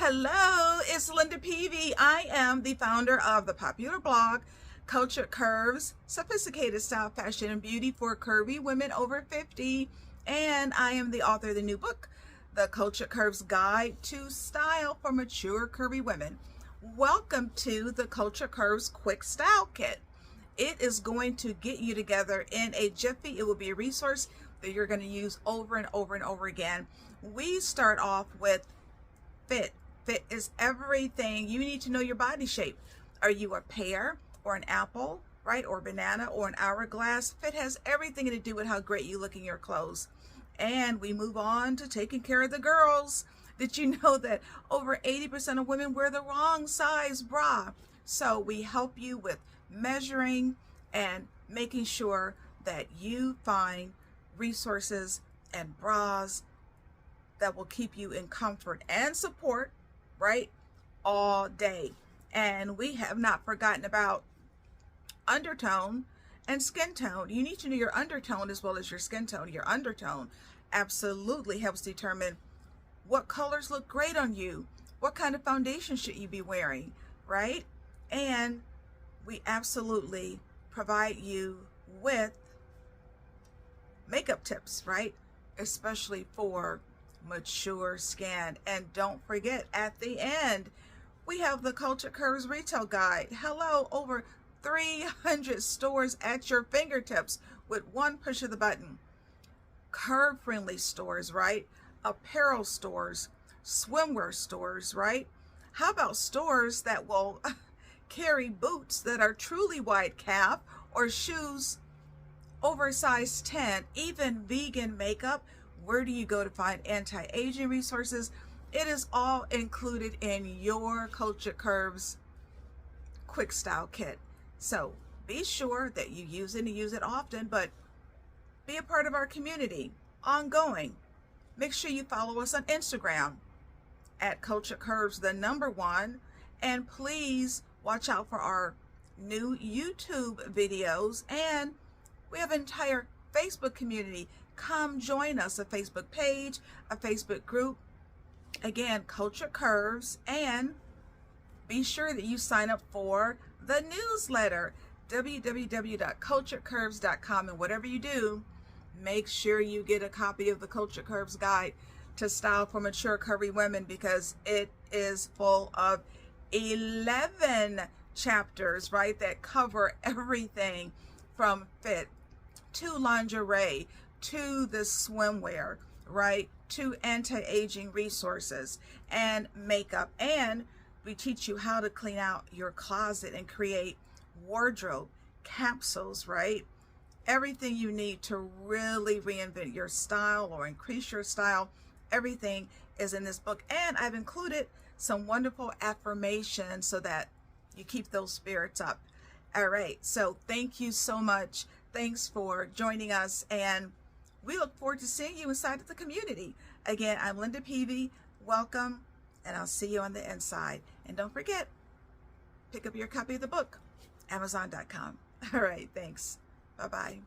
Hello, it's Linda Peavy. I am the founder of the popular blog, Culture Curves, Sophisticated Style, Fashion, and Beauty for Curvy Women over 50. And I am the author of the new book, The Culture Curves Guide to Style for Mature Curvy Women. Welcome to the Culture Curves Quick Style Kit. It is going to get you together in a jiffy. It will be a resource that you're going to use over and over and over again. We start off with fit. Fit is everything. You need to know your body shape. Are you a pear or an apple, right? Or banana or an hourglass? Fit has everything to do with how great you look in your clothes. And we move on to taking care of the girls. Did you know that over 80% of women wear the wrong size bra? So we help you with measuring and making sure that you find resources and bras that will keep you in comfort and support, right, all day. And we have not forgotten about undertone and skin tone. You need to know your undertone as well as your skin tone. Your undertone absolutely helps determine what colors look great on you, what kind of foundation should you be wearing, right? And we absolutely provide you with makeup tips, right? Especially for mature skin. And don't forget, at the end, we have the Culture Curves Retail Guide. Hello, over 300 stores at your fingertips with one push of the button. Curve-friendly stores, right? Apparel stores, swimwear stores, right? How about stores that will carry boots that are truly wide calf or shoes oversized 10, even vegan makeup? Where do you go to find anti-aging resources? It is all included in your Culture Curves Quick Style Kit. So be sure that you use it and use it often, but be a part of our community ongoing. Make sure you follow us on Instagram at Culture Curves, the #1. And please watch out for our new YouTube videos. And we have an entire Facebook community. Come join us, a Facebook page, a Facebook group. Again, Culture Curves. And be sure that you sign up for the newsletter, www.culturecurves.com. And whatever you do, make sure you get a copy of the Culture Curves Guide to Style for Mature Curvy Women, because it is full of 11 chapters, right, that cover everything from fit to lingerie to the swimwear, right, to anti-aging resources and makeup. And we teach you how to clean out your closet and create wardrobe capsules, right? Everything you need to really reinvent your style or increase your style, everything is in this book. And I've included some wonderful affirmations so that you keep those spirits up. All right, so thank you so much. Thanks for joining us, and we look forward to seeing you inside of the community. Again, I'm Linda Peavy. Welcome, and I'll see you on the inside. And don't forget, pick up your copy of the book, Amazon.com. All right, thanks. Bye-bye.